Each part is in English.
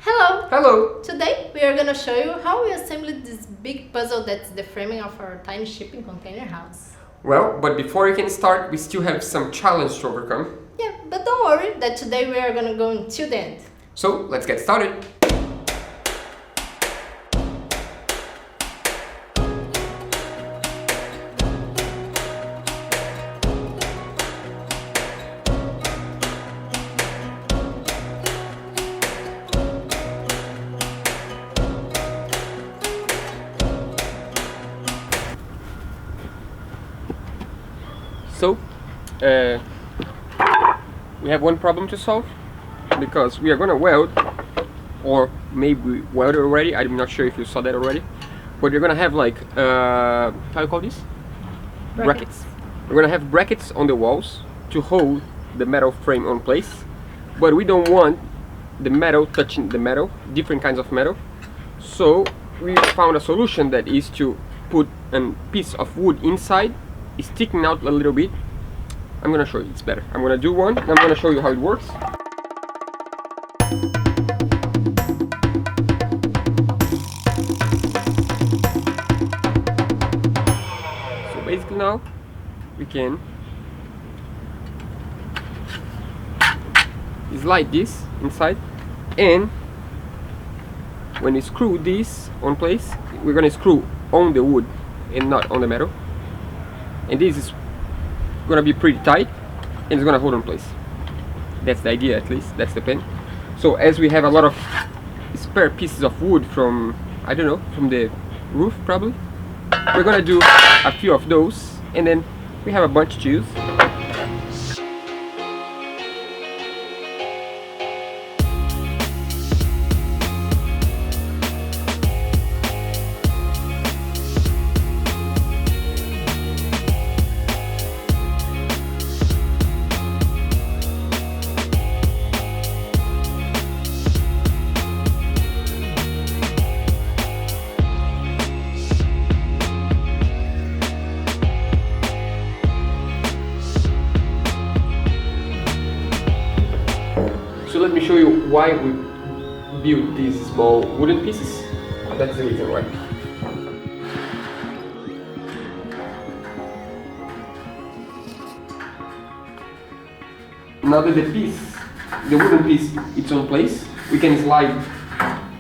Hello! Hello! Today we are going to show you how we assembled this big puzzle that's the framing of our tiny shipping container house. Well, but before we can start, we still have some challenge to overcome. Yeah, but don't worry that today we are going to go until the end. So, let's get started! So, we have one problem to solve because we are gonna weld, or maybe we welded already. I'm not sure if you saw that already, but we're gonna have like how do you call this? Brackets. We're gonna have brackets on the walls to hold the metal frame on place, but we don't want the metal touching the metal, different kinds of metal. So we found a solution that is to put a piece of wood inside, sticking out a little bit. I'm gonna show you, it's better. I'm gonna do one and I'm gonna show you how it works. So basically now we can slide this inside, and when we screw this on place, we're gonna screw on the wood and not on the metal. And this is gonna be pretty tight and it's gonna hold in place. That's the idea, at least that's the plan. So as we have a lot of spare pieces of wood from, I don't know, from the roof probably, we're gonna do a few of those and then we have a bunch to use. So let me show you why we built these small wooden pieces. That's the reason why. Now that the wooden piece is on place, we can slide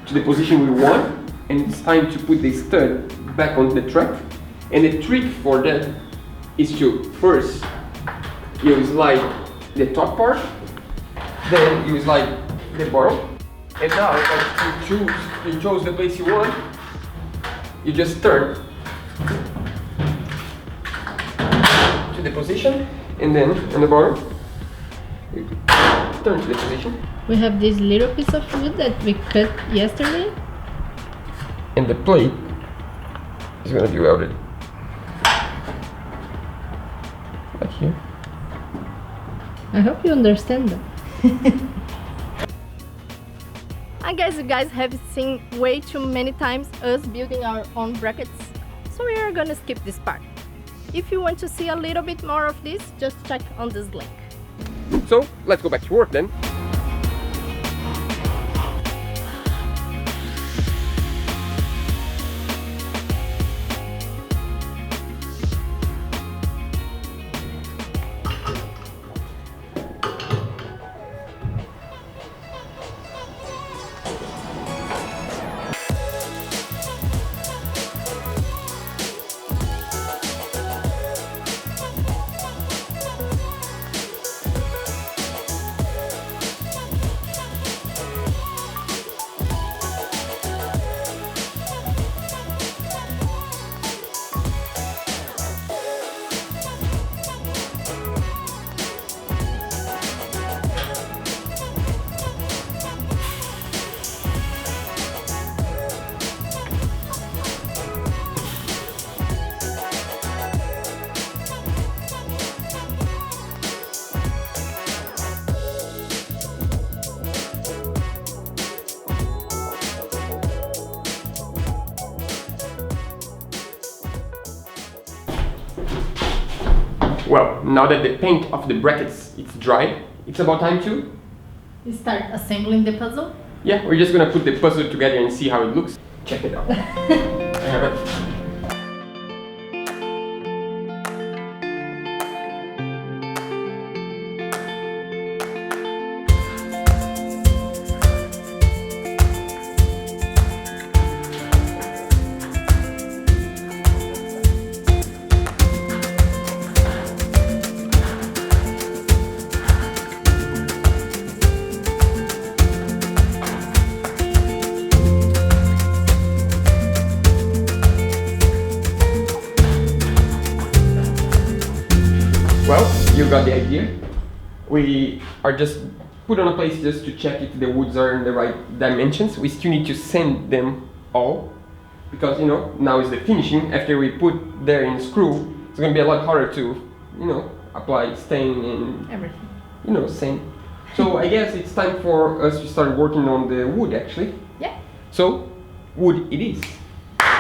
to the position we want, and it's time to put the stud back on the track. And the trick for that is to first you slide the top part, then you slide the bottom, and now that you chose the place you want, you just turn to the position, and then on the bottom you turn to the position. We have this little piece of wood that we cut yesterday. And the plate is going to be welded right here. I hope you understand that. I guess you guys have seen way too many times us building our own brackets, so we are gonna skip this part. If you want to see a little bit more of this, just check on this link. So let's go back to work then. Well, now that the paint of the brackets is dry, it's about time to We start assembling the puzzle. Yeah, we're just gonna put the puzzle together and see how it looks. Check it out. I have it. Well, you got the idea. We are just put on a place just to check if the woods are in the right dimensions. We still need to sand them all because, you know, now is the finishing. After we put there in screw, it's going to be a lot harder to, you know, apply stain and Everything. You know, sand. So I guess it's time for us to start working on the wood actually. Yeah. So, wood it is.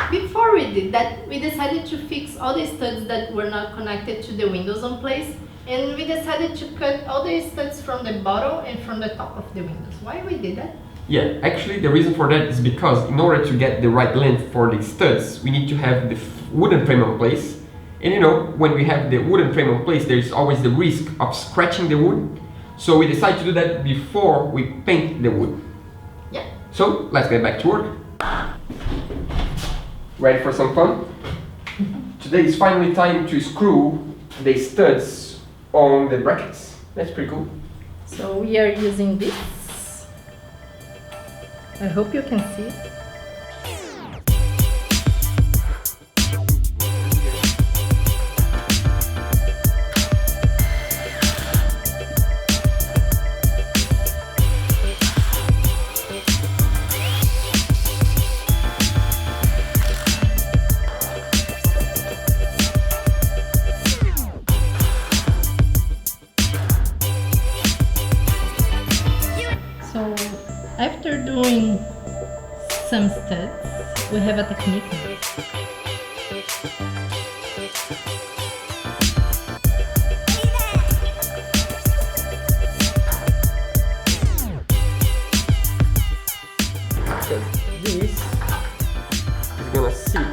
Before we did that, we decided to fix all the studs that were not connected to the windows on place, and we decided to cut all the studs from the bottom and from the top of the windows. Why we did that? Yeah, actually the reason for that is because in order to get the right length for the studs, we need to have the wooden frame on place. And you know, when we have the wooden frame on place, there's always the risk of scratching the wood. So we decided to do that before we paint the wood. Yeah. So let's get back to work. Ready for some fun? Today is finally time to screw the studs on the brackets. That's pretty cool. So we are using this. I hope you can see it. So after doing some studs, we have a technique. Because this is gonna sit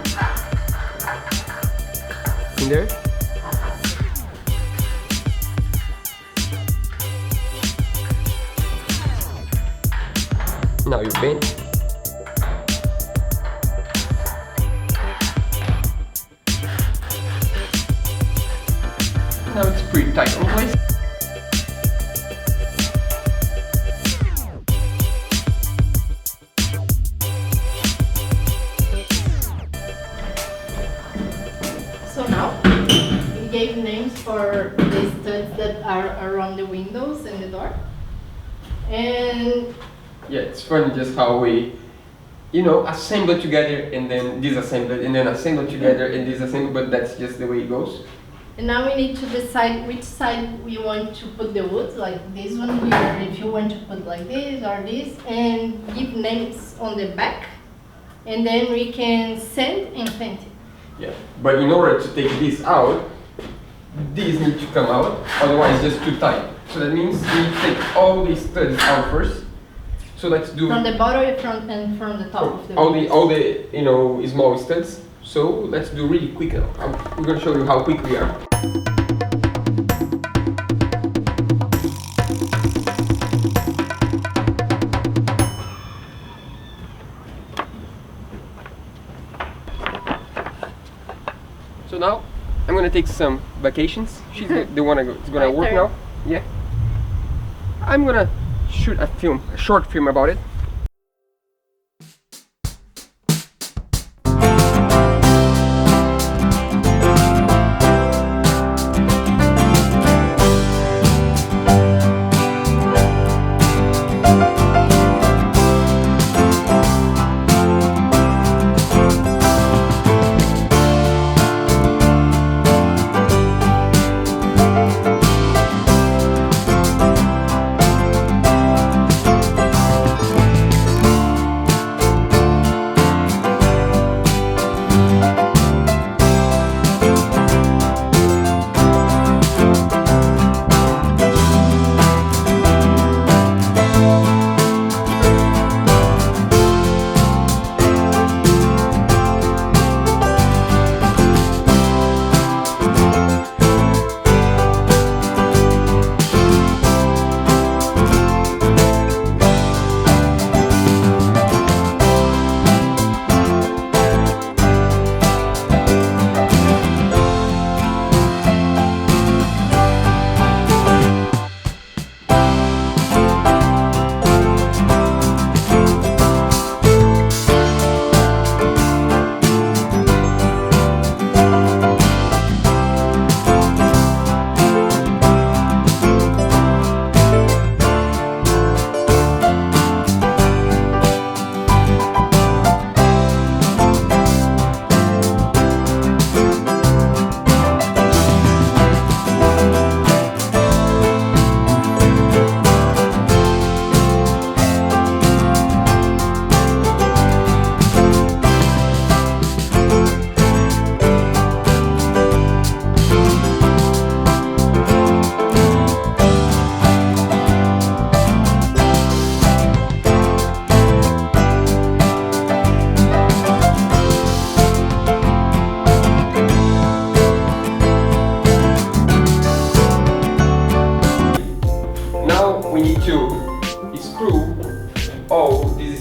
in there. Now you bend. Now it's pretty tight on place. So now we gave names for the studs that are around the windows and the door. And Yeah, it's funny just how we, you know, assemble it together and then disassemble it and then assemble it together and disassemble, but that's just the way it goes. And now we need to decide which side we want to put the wood, like this one here, if you want to put like this or this, and give names on the back, and then we can sand and paint it. Yeah, but in order to take this out, these need to come out, otherwise it's just too tight. So that means we need to take all these studs out first. So let's do From the bottom and from the top of the all wood. the you know small studs. So let's do really quick. We're gonna show you how quick we are. So now I'm gonna take some vacations. She's the one who's gonna work now. Yeah. I'm gonna shoot a short film about it.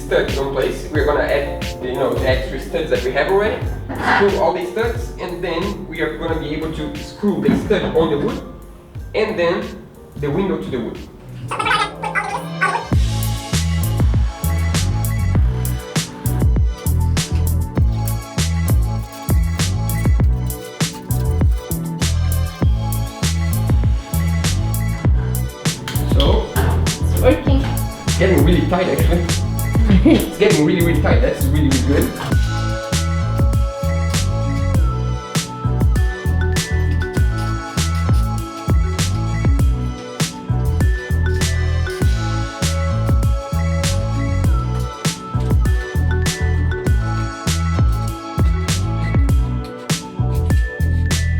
studs on place. We're gonna add the extra studs that we have already. Screw all these studs, and then we are gonna be able to screw the stud on the wood, and then the window to the wood. Working. It's getting really tight actually. It's getting really, really tight. That's really, really good.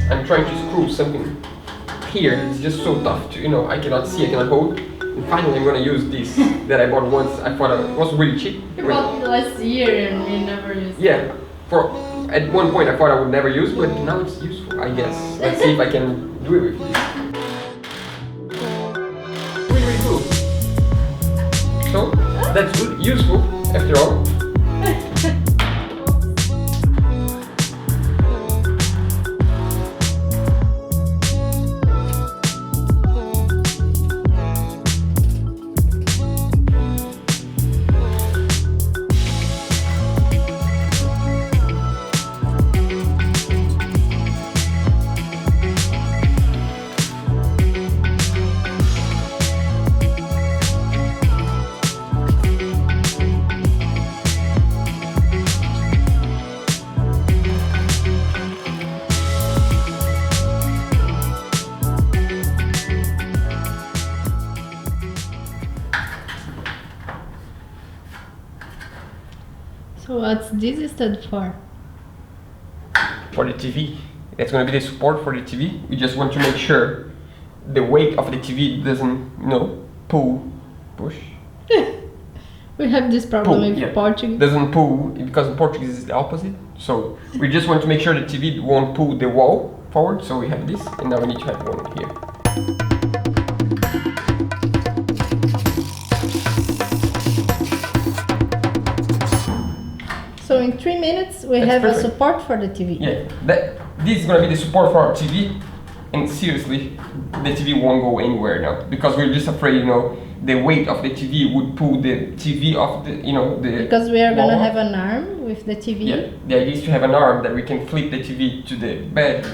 I'm trying to screw something here. It's just so tough to, I cannot see, I cannot hold. And finally, I'm gonna use this that I bought once. I thought it was really cheap. You bought it last year and we never used it. Yeah, at one point I thought I would never use, but now it's useful, I guess. Let's see if I can do it with this. Really, really cool. So that's good, useful after all. So what's this stud for? For the TV. That's going to be the support for the TV. We just want to make sure the weight of the TV doesn't, push. We have this problem with Portuguese. Doesn't pull, because in Portuguese is the opposite. So we just want to make sure the TV won't pull the wall forward. So we have this, and now we need to have one here. So in 3 minutes we That's have perfect. a support for the TV. Yeah, this is gonna be the support for our TV, and seriously, the TV won't go anywhere now because we're just afraid, the weight of the TV would pull the TV off the Because we are gonna wall. have an arm with the TV. Yeah, the idea is to have an arm that we can flip the TV to the bed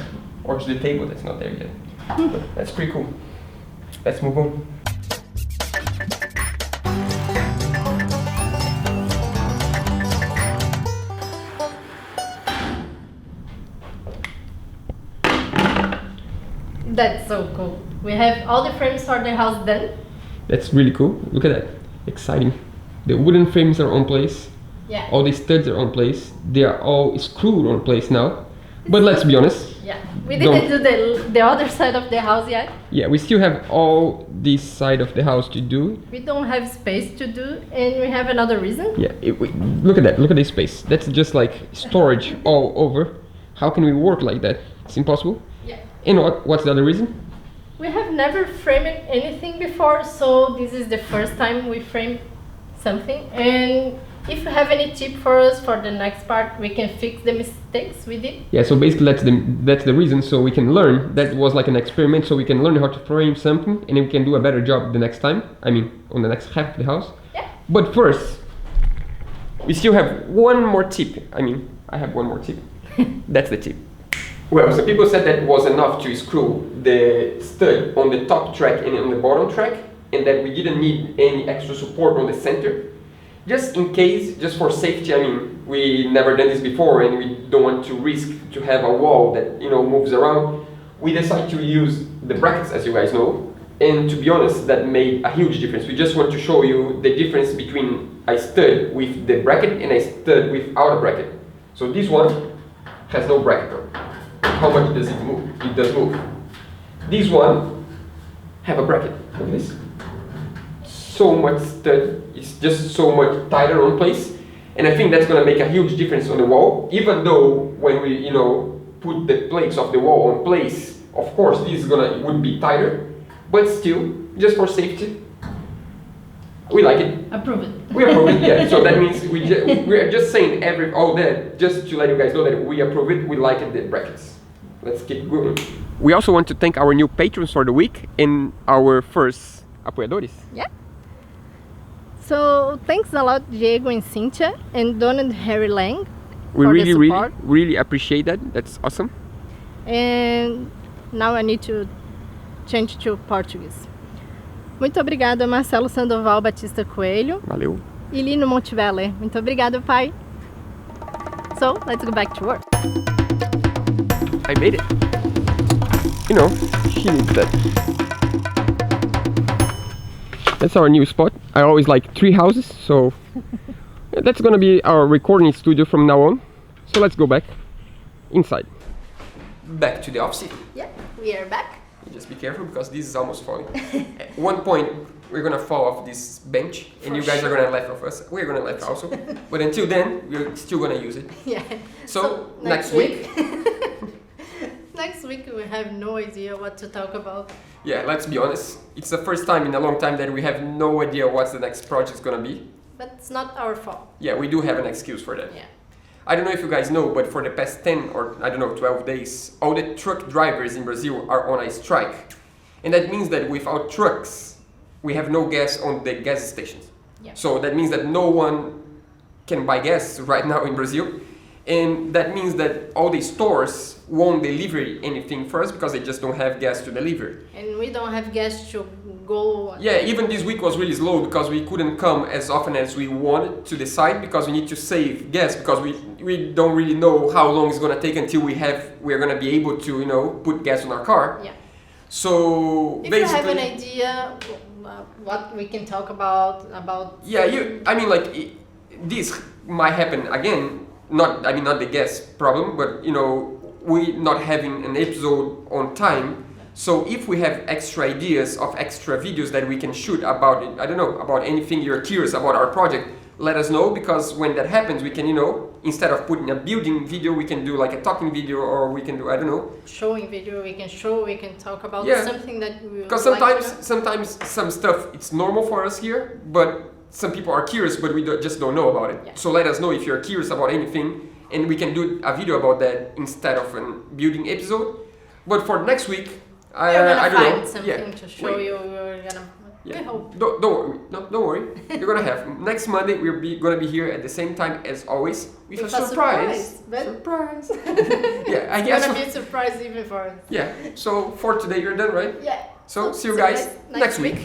or to the table that's not there yet. But that's pretty cool. Let's move on. That's so cool. We have all the frames for the house done. That's really cool. Look at that. Exciting. The wooden frames are on place. Yeah. All the studs are on place. They are all screwed on place now. But let's be honest. Yeah. We didn't do the other side of the house yet. Yeah, we still have all this side of the house to do. We don't have space to do, and we have another reason. Yeah, look at that. Look at this space. That's just like storage all over. How can we work like that? It's impossible. Yeah. And what's the other reason? We have never framed anything before, so this is the first time we frame something. And if you have any tip for us for the next part, we can fix the mistakes we did. Yeah, so basically that's the reason, so we can learn. That was like an experiment, so we can learn how to frame something, and then we can do a better job the next time. I mean, on the next half of the house. Yeah. But first, we still have one more tip. I have one more tip. That's the tip. Well, some people said that was enough to screw the stud on the top track and on the bottom track, and that we didn't need any extra support on the center. Just in case, just for safety, we never done this before and we don't want to risk to have a wall that, moves around. We decided to use the brackets, as you guys know, and to be honest, that made a huge difference. We just want to show you the difference between a stud with the bracket and a stud without a bracket. So this one has no bracket on. How much does it move? It does move. This one have a bracket. Look at this. So much stud. It's just so much tighter on place, and I think that's gonna make a huge difference on the wall. Even though when we put the plates of the wall on place, of course this would be tighter, but still, just for safety, We like it. Approve it. We approve it, yeah. So that means we're just saying all that just to let you guys know that we approve it, we like it, the brackets. Let's keep going. We also want to thank our new patrons for the week and our first apoiadores. Yeah. So thanks a lot, Diego and Cynthia, and Don and Harry Lang. We for really, the support. really appreciate that. That's awesome. And now I need to change to Portuguese. Muito obrigada, Marcelo Sandoval Batista Coelho. Valeu. E Lino Montibeller. Muito obrigada, pai. So, let's go back to work. I made it. You know, she needs that. That's our new spot. I always like tree houses, so that's gonna be our recording studio from now on. So let's go back inside. Back to the office. Yeah, we are back. Just be careful because this is almost falling. At one point, we're gonna fall off this bench, and you guys are gonna laugh at us. We're gonna laugh also. But until then, we're still gonna use it. Yeah. So next week. Next week we have no idea what to talk about. Yeah, let's be honest. It's the first time in a long time that we have no idea what the next project's gonna be. But it's not our fault. Yeah, we do have an excuse for that. Yeah. I don't know if you guys know, but for the past 10 or 12 days, all the truck drivers in Brazil are on a strike. And that means that without trucks, we have no gas on the gas stations. Yeah. So that means that no one can buy gas right now in Brazil. And that means that all the stores won't deliver anything for us because they just don't have gas to deliver. And we don't have gas to go. Yeah, even this week was really slow because we couldn't come as often as we wanted to the site because we need to save gas because we don't really know how long it's gonna take until we're gonna be able to put gas on our car. Yeah. So if you have an idea what we can talk about yeah, this might happen again. Not the gas problem, but we not having an episode on time. So if we have extra ideas of extra videos that we can shoot about it, I don't know, about anything you're curious about our project, let us know, because when that happens, we can, instead of putting a building video, we can do like a talking video, or we can do, I don't know. Showing video, we can talk about something that we because like sometimes some stuff, it's normal for us here, but some people are curious, but we just don't know about it. Yeah. So let us know if you're curious about anything, and we can do a video about that instead of a building episode. But for next week, I don't know. Something to show you. We're gonna. Yeah. We hope. Don't worry. No, don't worry. You're gonna have next Monday. Gonna be here at the same time as always with a surprise. Surprise. Yeah, I guess. It's gonna be a surprise even for us. Yeah. So for today, you're done, right? Yeah. So see you guys next week.